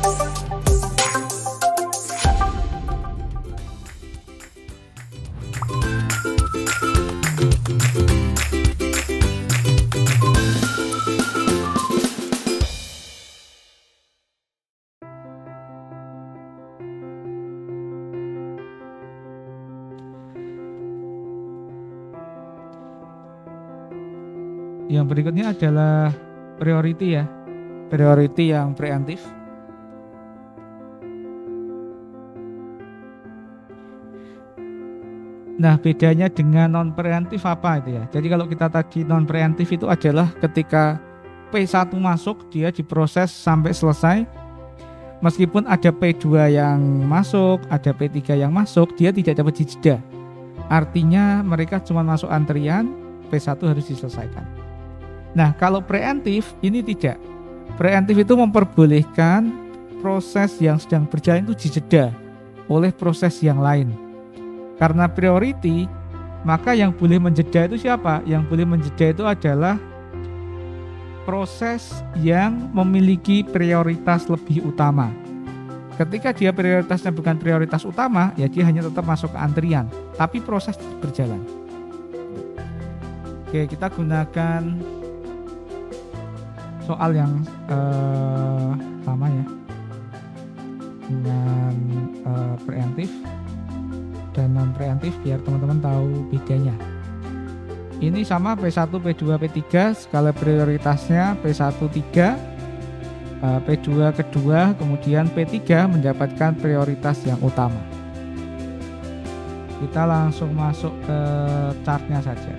Yang berikutnya adalah priority ya. Priority yang preemptif. Nah, bedanya dengan non preemptif apa itu ya? Jadi kalau kita tadi non preemptif itu adalah ketika P1 masuk, dia diproses sampai selesai. Meskipun ada P2 yang masuk, ada P3 yang masuk, dia tidak dapat jeda. Artinya mereka cuma masuk antrian, P1 harus diselesaikan. Nah, kalau preemptif ini tidak. Preemptif itu memperbolehkan proses yang sedang berjalan itu dijeda oleh proses yang lain. Karena priority, maka yang boleh menjeda itu siapa? Yang boleh menjeda itu adalah proses yang memiliki prioritas lebih utama. Ketika dia prioritasnya bukan prioritas utama, ya dia hanya tetap masuk ke antrian, tapi proses berjalan. Oke, kita gunakan soal yang sama ya, dengan preemptif dan non preemptif biar teman-teman tahu bedanya. Ini sama P1, P2, P3, skala prioritasnya P1 3, P2 kedua, kemudian P3 mendapatkan prioritas yang utama. Kita langsung masuk ke chartnya saja.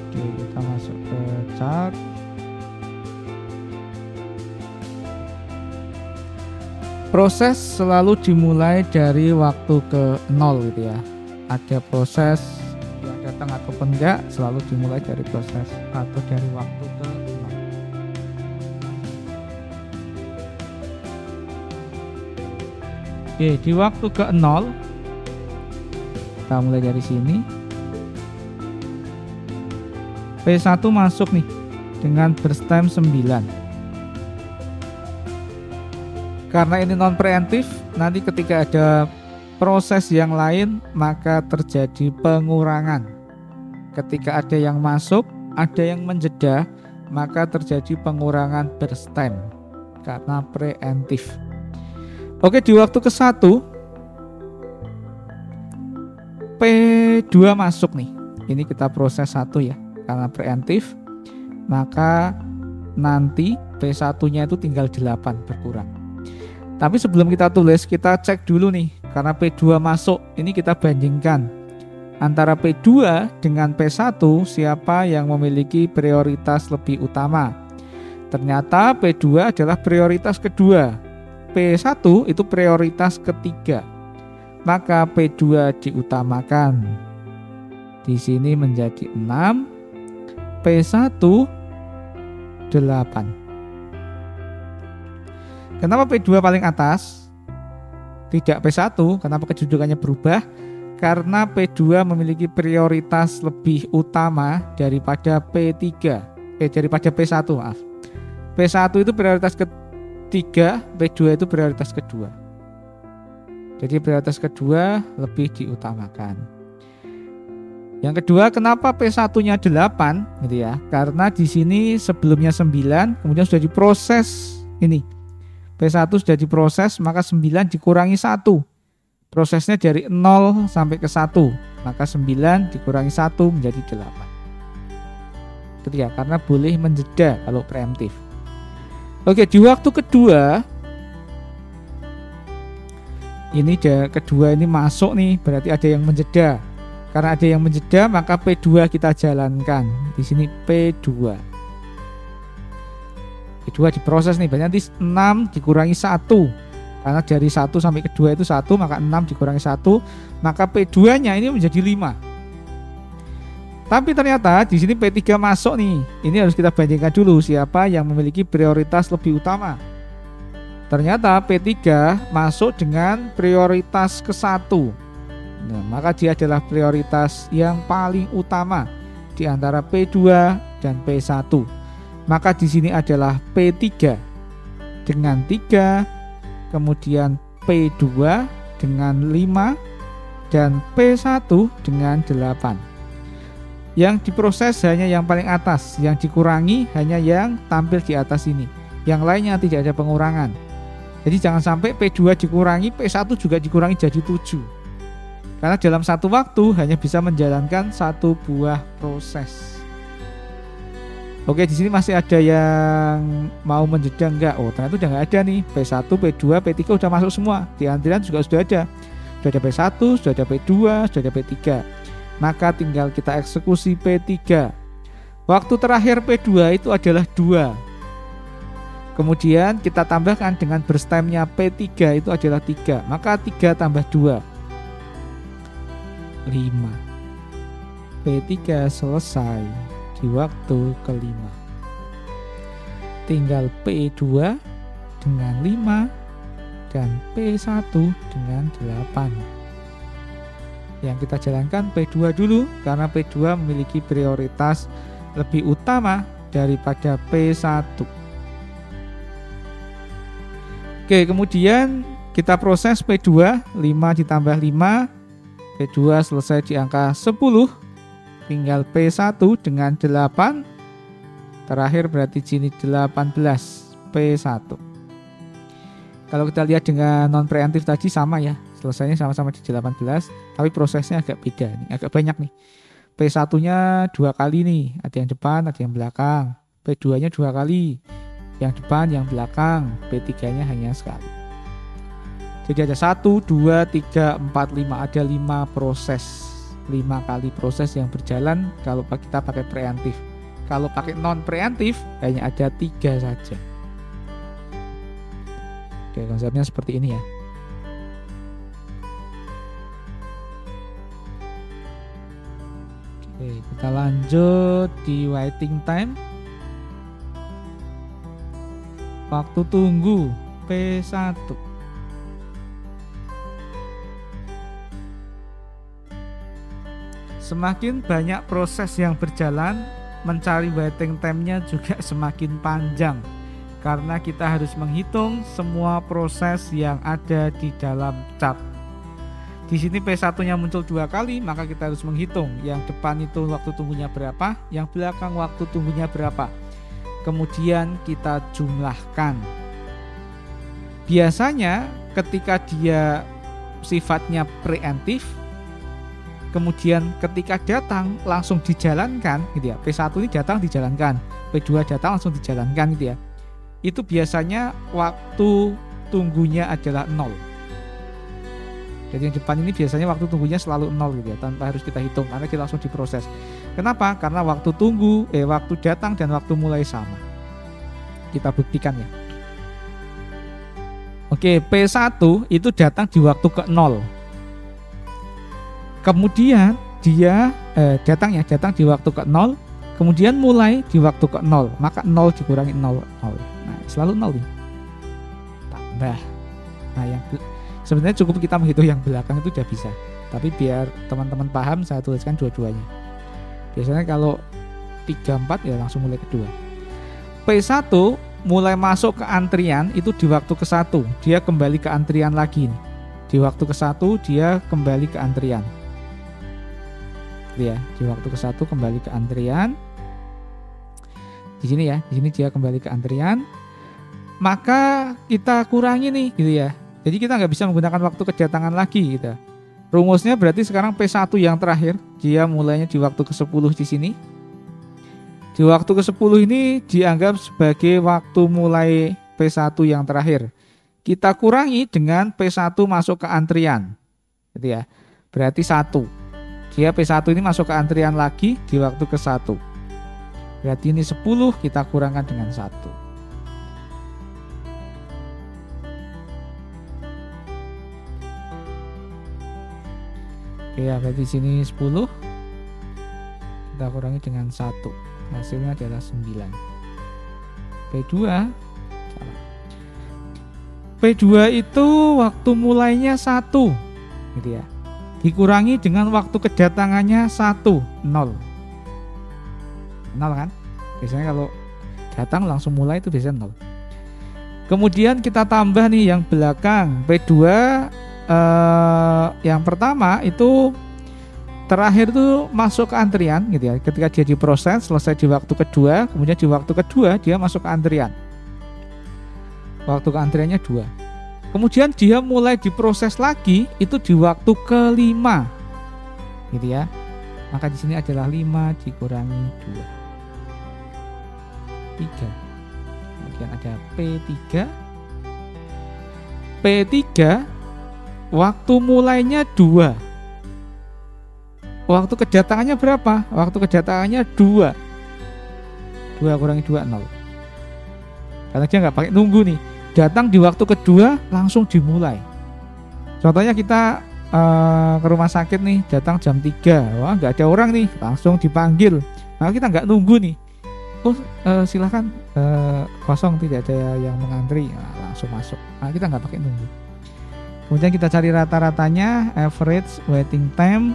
Oke, kita masuk ke chart. Proses selalu dimulai dari waktu ke 0 gitu ya. Ada proses yang datang ataupun enggak, selalu dimulai dari proses atau dari waktu ke 0. Oke, di waktu ke 0 kita mulai dari sini. P1 masuk nih dengan burst time 9. Karena ini non preemptif, nanti ketika ada proses yang lain maka terjadi pengurangan. Ketika ada yang masuk, ada yang menjeda, maka terjadi pengurangan burst time karena preemptif. Oke, di waktu ke-1 P2 masuk nih. Ini kita proses 1 ya. Karena preemptif, maka nanti P1-nya itu tinggal 8 berkurang. Tapi sebelum kita tulis, kita cek dulu nih. Karena P2 masuk, ini kita bandingkan antara P2 dengan P1, siapa yang memiliki prioritas lebih utama. Ternyata P2 adalah prioritas kedua, P1 itu prioritas ketiga. Maka P2 diutamakan. Di sini menjadi 6, P1 8. Kenapa P2 paling atas? Tidak P1, kenapa kedudukannya berubah? Karena P2 memiliki prioritas lebih utama daripada P3. Daripada P1, maaf. P1 itu prioritas ketiga, P2 itu prioritas kedua. Jadi prioritas kedua lebih diutamakan. Yang kedua, kenapa P1-nya 8 gitu ya? Karena di sini sebelumnya 9, kemudian sudah diproses ini. P1 sudah diproses, maka 9 dikurangi 1. Prosesnya dari 0 sampai ke 1, maka 9 dikurangi 1 menjadi 8. Itu ya, karena boleh menjeda kalau preemptif. Oke, di waktu kedua ini kedua ini masuk nih, berarti ada yang menjeda. Karena ada yang menjeda, maka P2 kita jalankan. Di sini P2 diproses nih, berarti nanti 6 dikurangi 1. Karena dari 1 sampai ke 2 itu 1, maka 6 dikurangi 1, maka P2-nya ini menjadi 5. Tapi ternyata di sini P3 masuk nih. Ini harus kita bandingkan dulu siapa yang memiliki prioritas lebih utama. Ternyata P3 masuk dengan prioritas ke-1. Nah, maka dia adalah prioritas yang paling utama di antara P2 dan P1. Maka di sini adalah P3 dengan 3, kemudian P2 dengan 5, dan P1 dengan 8. Yang diproses hanya yang paling atas, yang dikurangi hanya yang tampil di atas ini. Yang lainnya tidak ada pengurangan. Jadi jangan sampai P2 dikurangi, P1 juga dikurangi jadi 7. Karena dalam satu waktu hanya bisa menjalankan satu buah proses. Oke, di sini masih ada yang mau menjeda enggak? Oh, ternyata udah enggak ada nih. P1, P2, P3 udah masuk semua. Di antrian juga sudah ada. Sudah ada P1, sudah ada P2, sudah ada P3. Maka tinggal kita eksekusi P3. Waktu terakhir P2 itu adalah 2. Kemudian kita tambahkan dengan berstemnya P3 itu adalah 3. Maka 3 tambah 2. 5. P3 selesai di waktu kelima. Tinggal P2 dengan 5 dan P1 dengan 8. Yang kita jalankan P2 dulu karena P2 memiliki prioritas lebih utama daripada P1. Oke, kemudian kita proses P2, 5 ditambah 5, P2 selesai di angka 10. Tinggal P1 dengan 8. Terakhir berarti sini 18 P1. Kalau kita lihat dengan non preemptif tadi sama ya. Selesainya sama-sama di 18, tapi prosesnya agak beda nih, agak banyak nih. P1-nya 2 kali nih, ada yang depan, ada yang belakang. P2-nya 2 kali, yang depan, yang belakang. P3-nya hanya sekali. Jadi ada 1, 2, 3, 4, 5, ada 5 proses. 5 kali proses yang berjalan kalau kita pakai preemptif. Kalau pakai non preemptif hanya ada 3 saja. Oke, konsepnya seperti ini ya. Oke, kita lanjut di waiting time. Waktu tunggu P1. Semakin banyak proses yang berjalan, mencari waiting time-nya juga semakin panjang. Karena kita harus menghitung semua proses yang ada di dalam chart. Di sini P1-nya muncul 2 kali, maka kita harus menghitung. Yang depan itu waktu tunggunya berapa, yang belakang waktu tunggunya berapa. Kemudian kita jumlahkan. Biasanya ketika dia sifatnya preemptif, kemudian ketika datang langsung dijalankan gitu ya. P1 ini datang dijalankan, P2 datang langsung dijalankan gitu ya. Itu biasanya waktu tunggunya adalah 0. Jadi yang depan ini biasanya waktu tunggunya selalu 0 gitu ya, tanpa harus kita hitung karena dia langsung diproses. Kenapa? Karena waktu waktu datang dan waktu mulai sama. Kita buktikan ya. Oke, P1 itu datang di waktu ke-0. Kemudian dia datang di waktu ke-0, kemudian mulai di waktu ke-0, maka 0 dikurangi 0, 0. Nah, selalu 0 ini. Tambah. Nah, yang sebenarnya cukup kita menghitung yang belakang itu udah bisa. Tapi biar teman-teman paham, saya tuliskan dua-duanya. Biasanya kalau 3, 4 ya langsung mulai kedua. P1 mulai masuk ke antrian itu di waktu ke-1. Dia kembali ke antrian lagi nih. Di waktu ke-1 dia kembali ke antrian. Ya, di waktu ke-1 kembali ke antrian. Di sini ya, di sini dia kembali ke antrian. Maka kita kurangi nih gitu ya. Jadi kita nggak bisa menggunakan waktu kedatangan lagi gitu. Rumusnya berarti sekarang P1 yang terakhir, dia mulainya di waktu ke-10 di sini. Di waktu ke-10 ini dianggap sebagai waktu mulai P1 yang terakhir. Kita kurangi dengan P1 masuk ke antrian. Gitu ya. Berarti 1. Dia P1 ini masuk ke antrian lagi di waktu ke-1. Berarti ini 10 kita kurangkan dengan 1. Oke ya, berarti sini 10 kita kurangi dengan 1. Hasilnya adalah 9. P2 salah. P2 itu waktu mulainya 1 gitu ya. Dikurangi dengan waktu kedatangannya 1, 0. 0 kan? Biasanya kalau datang langsung mulai itu biasanya 0. Kemudian kita tambah nih yang belakang P2 yang pertama itu terakhir tuh masuk ke antrian gitu ya. Ketika dia diproses selesai di waktu kedua, kemudian di waktu kedua dia masuk ke antrian. Waktu ke antriannya 2. Kemudian dia mulai diproses lagi itu di waktu kelima. Gitu ya. Maka di sini adalah 5 dikurangi 2. 3. Kemudian ada P3. P3 waktu mulainya 2. Waktu kedatangannya berapa? Waktu kedatangannya 2. 2 kurangi 2 0. Karena dia nggak pakai nunggu nih. Datang di waktu kedua langsung dimulai. Contohnya kita ke rumah sakit nih, datang jam 3. Wah, nggak ada orang nih, langsung dipanggil. Nah, kita nggak nunggu nih. Oh, silakan, kosong, tidak ada yang mengantri. Nah, langsung masuk. Nah, kita nggak pakai nunggu. Kemudian kita cari rata-ratanya, average waiting time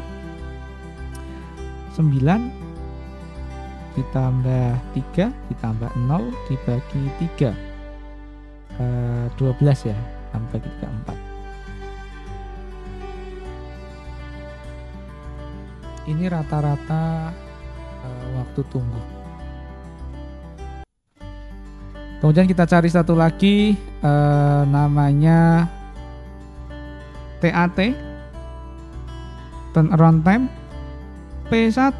9 ditambah 3 ditambah 0 dibagi 3, 12 ya, sampai kita 4. Ini rata-rata waktu tunggu. Kemudian kita cari satu lagi, namanya TAT, turnaround time. P1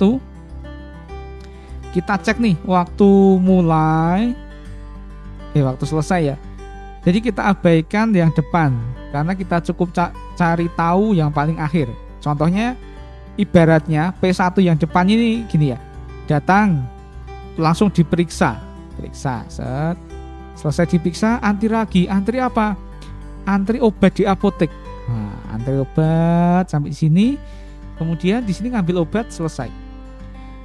kita cek nih waktu mulai, waktu selesai ya. Jadi kita abaikan yang depan karena kita cukup cari tahu yang paling akhir. Contohnya ibaratnya P1 yang depan ini gini ya, datang langsung diperiksa, set. Selesai diperiksa, antri apa? Antri obat di apotek. Nah, antri obat sampai di sini. Kemudian di sini ngambil obat, selesai.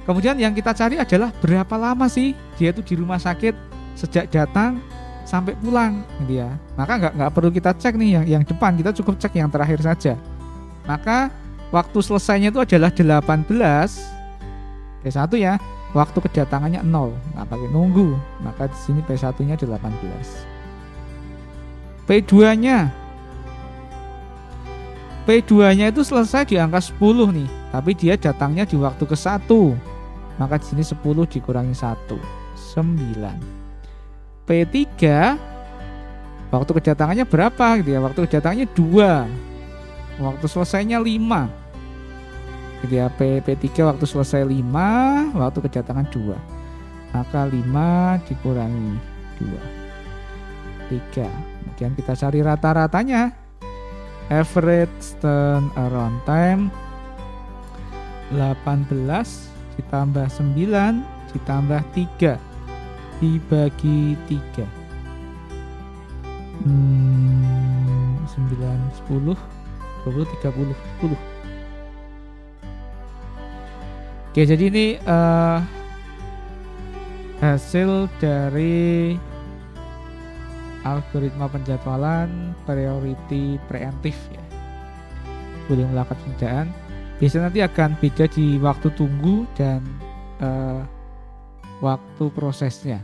Kemudian yang kita cari adalah berapa lama sih dia itu di rumah sakit sejak datang sampai pulang, gitu ya. Maka nggak perlu kita cek nih yang depan, kita cukup cek yang terakhir saja. Maka waktu selesainya itu adalah 18. P1 ya. Waktu kedatangannya 0, nggak pakai nunggu. Maka di sini P1-nya 18. P2-nya itu selesai di angka 10 nih, tapi dia datangnya di waktu ke-1. Maka di sini 10 dikurangi 1, 9. P3 waktu kedatangannya berapa gitu ya? Waktu kedatangannya 2. Waktu selesainya 5. Gitu ya, P3 waktu selesai 5, waktu kedatangan 2. Maka 5 dikurangi 2, 3. Kemudian kita cari rata-ratanya. Average turnaround time 18 ditambah 9 ditambah 3 dibagi 3, 9, 10, 20, 30, 10. Oke, jadi ini hasil dari algoritma penjadwalan priority preemptif ya. Boleh melakukan penundaan. Biasanya nanti akan beda di waktu tunggu dan waktu prosesnya.